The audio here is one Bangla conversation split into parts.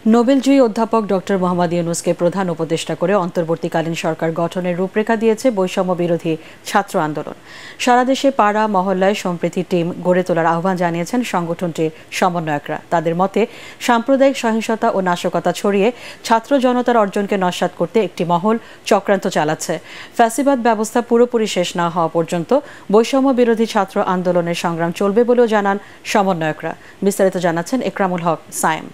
নোবেলজয়ী অধ্যাপক ডক্টর মোহাম্মদ ইউনূসকে প্রধান উপদেষ্টা করে অন্তর্বর্তীকালীন সরকার গঠনের রূপরেখা দিয়েছে বৈষম্য বিরোধী ছাত্র আন্দোলন। সারা দেশে পাড়া মহল্লায় সম্প্রীতি টিম গড়ে তোলার আহ্বান জানিয়েছেন সংগঠনটির সমন্বয়করা। তাদের মতে সাম্প্রদায়িক সহিংসতা ও নাশকতা ছড়িয়ে ছাত্র জনতার অর্জনকে নস্যাৎ করতে একটি মহল চক্রান্ত চালাচ্ছে। ফ্যাসিবাদ ব্যবস্থা পুরোপুরি শেষ না হওয়া পর্যন্ত বৈষম্য বিরোধী ছাত্র আন্দোলনের সংগ্রাম চলবে বলেও জানান সমন্বয়করা। বিস্তারিত জানাচ্ছেন একরামুল হক সায়েম।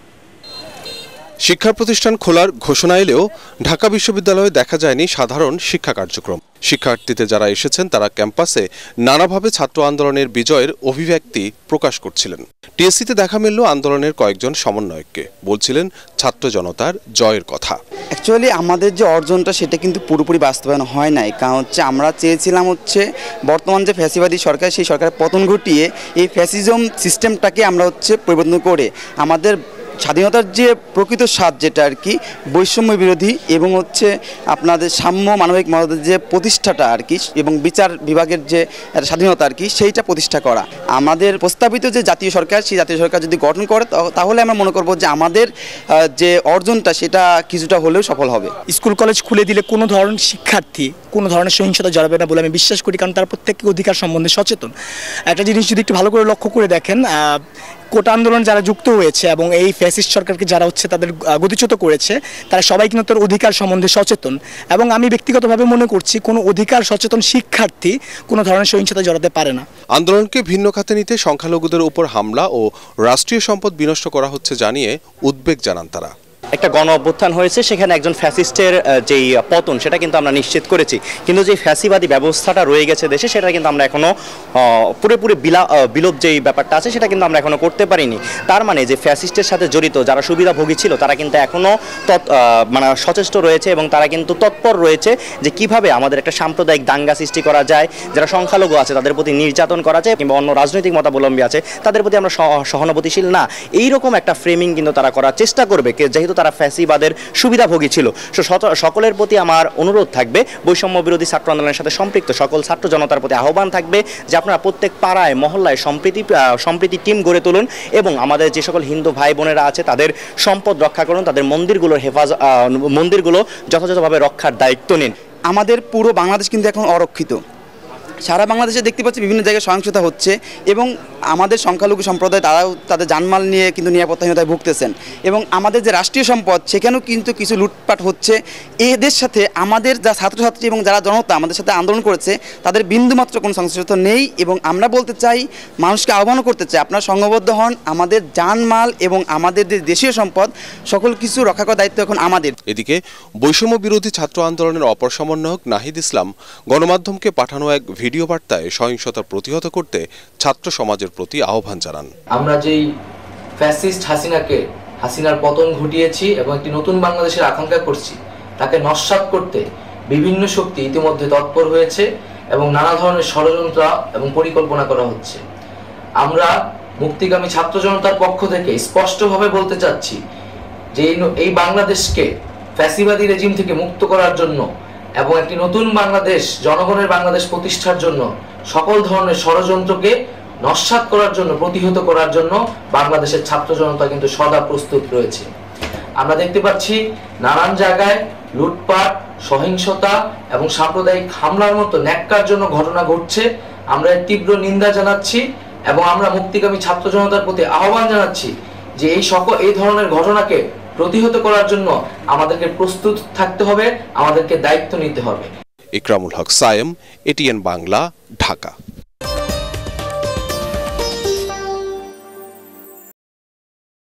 শিক্ষা প্রতিষ্ঠান খোলার ঘোষণা এলেও ঢাকা বিশ্ববিদ্যালয়ে দেখা যায়নি সাধারণ শিক্ষা কার্যক্রম। শিক্ষার্থীতে যারা এসেছেন তারা ক্যাম্পাসে নানাভাবে ছাত্র আন্দোলনের বিজয়ের অভিব্যক্তি প্রকাশ করছিলেন। টিএসসিতে দেখা মিলল আন্দোলনের কয়েকজন সমন্বয়ককে, বলছিলেন ছাত্র জনতার জয়ের কথা। অ্যাকচুয়ালি আমাদের যে অর্জনটা সেটা কিন্তু পুরোপুরি বাস্তবায়ন হয় নাই, কারণ আমরা চেয়েছিলাম বর্তমান যে ফ্যাসিবাদী সরকার, সেই সরকারের পতন ঘটিয়ে এই ফ্যাসিজম সিস্টেমটাকে আমরা পরিবর্তন করে আমাদের স্বাধীনতার যে প্রকৃত স্বাদ যেটা বৈষম্য বিরোধী এবং আপনাদের সাম্য মানবিক মর্যাদার যে প্রতিষ্ঠাটা এবং বিচার বিভাগের যে স্বাধীনতা সেইটা প্রতিষ্ঠা করা। আমাদের প্রস্তাবিত যে জাতীয় সরকার, সেই জাতীয় সরকার যদি গঠন করে তাহলে আমরা মনে করব যে আমাদের যে অর্জনটা সেটা কিছুটা হলেও সফল হবে। স্কুল কলেজ খুলে দিলে কোনো ধরনের শিক্ষার্থী কোনো ধরনের সহিংসতা জড়াবে না বলে আমি বিশ্বাস করি, কারণ তারা প্রত্যেককে অধিকার সম্বন্ধে সচেতন। একটা জিনিস যদি একটু ভালো করে লক্ষ্য করে দেখেন, কোটা আন্দোলন যারা যুক্ত হয়েছে এবং এই ফ্যাসিস্ট সরকারকে যারা তাদের গতিচ্যুত করেছে, তারা সবাই কিন্তু তার অধিকার সম্বন্ধে সচেতন। এবং আমি ব্যক্তিগতভাবে মনে করছি কোনো অধিকার সচেতন শিক্ষার্থী কোনো ধরনের সহিংসতা জড়াতে পারে না। আন্দোলনকে ভিন্ন খাতে নিতে সংখ্যালঘুদের উপর হামলা ও রাষ্ট্রীয় সম্পদ বিনষ্ট করা হচ্ছে জানিয়ে উদ্বেগ জানান তারা। একটা গণ অভ্যুত্থান হয়েছে, সেখানে একজন ফ্যাসিস্টের যেই পতন সেটা কিন্তু আমরা নিশ্চিত করেছি, কিন্তু যে ফ্যাসিবাদী ব্যবস্থাটা রয়ে গেছে দেশে সেটা কিন্তু আমরা এখনো পুরোপুরি বিলোপ যেই ব্যাপারটা আছে সেটা কিন্তু আমরা এখনো করতে পারিনি। তার মানে যে ফ্যাসিস্টের সাথে জড়িত যারা সুবিধাভোগী ছিল তারা কিন্তু এখনো সচেষ্ট রয়েছে এবং তারা কিন্তু তৎপর রয়েছে যে কিভাবে আমাদের একটা সাম্প্রদায়িক দাঙ্গা সৃষ্টি করা যায়, যারা সংখ্যালঘু আছে তাদের প্রতি নির্যাতন করা যায়, কিংবা অন্য রাজনৈতিক মতাবলম্বী আছে তাদের প্রতি আমরা সহানুভূতিশীল না, এইরকম একটা ফ্রেমিং কিন্তু তারা করার চেষ্টা করবে, যেহেতু তারা ফ্যাসিবাদের সুবিধাভোগী ছিল। সকলের প্রতি আমার অনুরোধ থাকবে, বৈষম্য বিরোধী ছাত্র আন্দোলনের সাথে সম্পৃক্ত সকল ছাত্র জনতার প্রতি আহ্বান থাকবে যে আপনারা প্রত্যেক পাড়ায় মহল্লায় সম্প্রীতি টিম গড়ে তুলুন এবং আমাদের যে সকল হিন্দু ভাই বোনেরা আছে তাদের সম্পদ রক্ষা করুন, তাদের মন্দিরগুলো যথাযথভাবে রক্ষার দায়িত্ব নিন। আমাদের পুরো বাংলাদেশ কিন্তু এখন অরক্ষিত। সারা বাংলাদেশে দেখতে পাচ্ছি বিভিন্ন জায়গায় সহিংসতা হচ্ছে এবং আমাদের সংখ্যালঘু সম্প্রদায় তারাও তাদের জানমাল নিয়ে কিন্তু নিরাপত্তাহীনতায় ভুগতেছেন এবং আমাদের যে রাষ্ট্রীয় সম্পদ সেখানেও কিন্তু কিছু লুটপাট হচ্ছে। এদের সাথে আমাদের যা ছাত্রছাত্রী এবং যারা জনতা আমাদের সাথে আন্দোলন করেছে তাদের বিন্দুমাত্র কোনো সংশ্লিষ্টতা নেই এবং আমরা বলতে চাই, মানুষকে আহ্বানও করতে চাই, আপনারা সংঘবদ্ধ হন। আমাদের জানমাল এবং আমাদের যে দেশীয় সম্পদ সকল কিছু রক্ষা করার দায়িত্ব এখন আমাদের। এদিকে বৈষম্য বিরোধী ছাত্র আন্দোলনের অপর সমন্বয়ক নাহিদ ইসলাম গণমাধ্যমকে পাঠানো এক ভিডিও বার্তায় সহিংসতা প্রতিহত করতে ছাত্র সমাজের প্রতি আহ্বান জানান। আমরা যেই ফ্যাসিস্ট হাসিনার পতন ঘটিয়েছি এবং একটি নতুন বাংলাদেশের আকাঙ্ক্ষা করছি, তাকে নস্যাৎ করতে বিভিন্ন শক্তি ইতিমধ্যে তৎপর হয়েছে এবং নানা ধরনের ষড়যন্ত্র এবং পরিকল্পনা করা হচ্ছে। আমরা মুক্তিগামী ছাত্র জনতার পক্ষ থেকে স্পষ্টভাবে বলতে চাচ্ছি যে এই বাংলাদেশকে ফ্যাসিবাদী রেজিম থেকে মুক্ত করার জন্য এবং একটি নতুন বাংলাদেশ, জনগণের বাংলাদেশ প্রতিষ্ঠার জন্য সকল ধরনের ষড়যন্ত্রকে নস্যাৎ করার জন্য, প্রতিহত করার জন্য বাংলাদেশের ছাত্র জনতা কিন্তু সদা প্রস্তুত রয়েছে। আমরা দেখতে পাচ্ছি নানান জায়গায় লুটপাট, সহিংসতা এবং সাম্প্রদায়িক হামলার মতো ন্যাক্কারজনক ঘটনা ঘটছে। আমরা এর তীব্র নিন্দা জানাচ্ছি এবং আমরা মুক্তিগামী ছাত্র জনতার প্রতি আহ্বান জানাচ্ছি যে এই ধরনের ঘটনাকে প্রতিহত করার জন্য আমাদেরকে প্রস্তুত থাকতে হবে, আমাদেরকে দায়িত্ব নিতে হবে। একরামুল হক সায়েম, এটিএন বাংলা, ঢাকা।